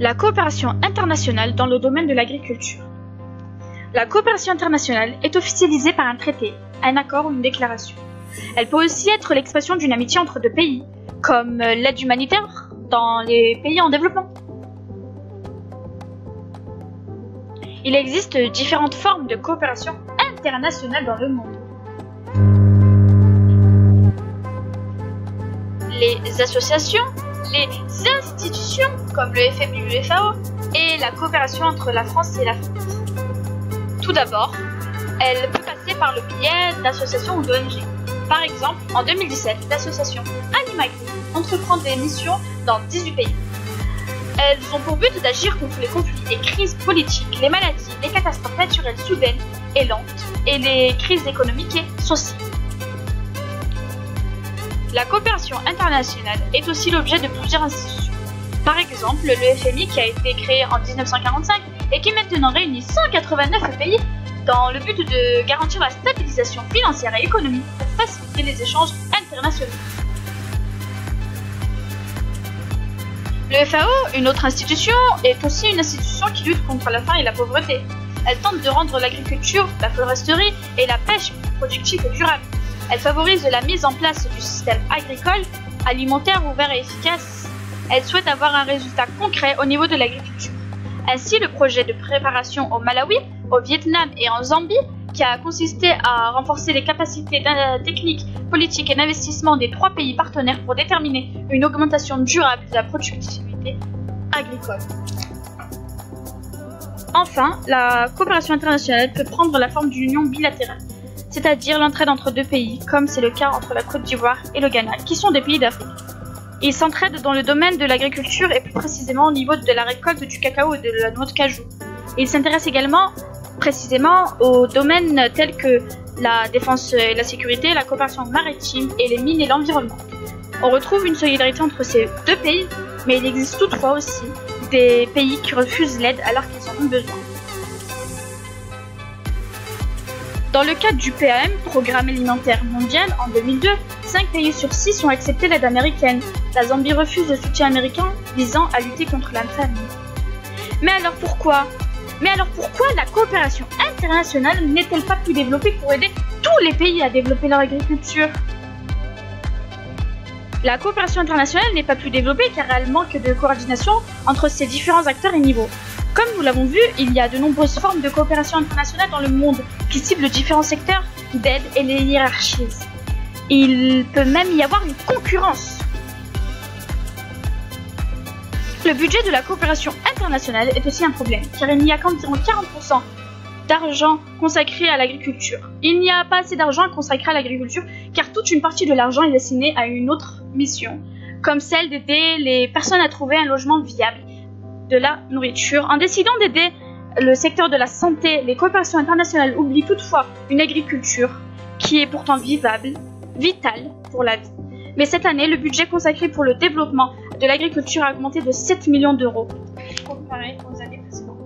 La coopération internationale dans le domaine de l'agriculture. La coopération internationale est officialisée par un traité, un accord ou une déclaration. Elle peut aussi être l'expression d'une amitié entre deux pays, comme l'aide humanitaire dans les pays en développement. Il existe différentes formes de coopération internationale dans le monde. Les associations, les institutions comme le FMI ou le FAO et la coopération entre la France et l'Afrique. Tout d'abord, elle peut passer par le biais d'associations ou d'ONG. Par exemple, en 2017, l'association Animagri entreprend des missions dans 18 pays. Elles ont pour but d'agir contre les conflits et crises politiques, les maladies, les catastrophes naturelles soudaines et lentes et les crises économiques et sociales. La coopération internationale est aussi l'objet de plusieurs institutions. Par exemple, le FMI qui a été créé en 1945 et qui maintenant réunit 189 pays dans le but de garantir la stabilisation financière et économique pour faciliter les échanges internationaux. Le FAO, une autre institution, est aussi une institution qui lutte contre la faim et la pauvreté. Elle tente de rendre l'agriculture, la foresterie et la pêche productives et durables. Elle favorise la mise en place du système agricole, alimentaire ouvert et efficace. Elle souhaite avoir un résultat concret au niveau de l'agriculture. Ainsi, le projet de préparation au Malawi, au Vietnam et en Zambie, qui a consisté à renforcer les capacités techniques, politiques et d'investissement des 3 pays partenaires pour déterminer une augmentation durable de la productivité agricole. Enfin, la coopération internationale peut prendre la forme d'une union bilatérale, c'est-à-dire l'entraide entre 2 pays, comme c'est le cas entre la Côte d'Ivoire et le Ghana, qui sont des pays d'Afrique. Ils s'entraident dans le domaine de l'agriculture et plus précisément au niveau de la récolte du cacao et de la noix de cajou. Ils s'intéressent également précisément aux domaines tels que la défense et la sécurité, la coopération maritime et les mines et l'environnement. On retrouve une solidarité entre ces 2 pays, mais il existe toutefois aussi des pays qui refusent l'aide alors qu'ils en ont besoin. Dans le cadre du PAM, Programme alimentaire mondial, en 2002, 5 pays sur 6 ont accepté l'aide américaine. La Zambie refuse le soutien américain visant à lutter contre la famine. Mais alors pourquoi la coopération internationale n'est-elle pas plus développée pour aider tous les pays à développer leur agriculture? La coopération internationale n'est pas plus développée car elle manque de coordination entre ces différents acteurs et niveaux. Comme nous l'avons vu, il y a de nombreuses formes de coopération internationale dans le monde qui ciblent différents secteurs d'aide et les hiérarchisent. Il peut même y avoir une concurrence. Le budget de la coopération internationale est aussi un problème, car il n'y a qu'environ 40% d'argent consacré à l'agriculture. Il n'y a pas assez d'argent consacré à l'agriculture, car toute une partie de l'argent est destinée à une autre mission, comme celle d'aider les personnes à trouver un logement viable, de la nourriture. En décidant d'aider le secteur de la santé, les coopérations internationales oublient toutefois une agriculture qui est pourtant vitale pour la vie. Mais cette année, le budget consacré pour le développement de l'agriculture a augmenté de 7 millions d'euros comparé aux années précédentes.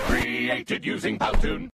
Created using Powtoon.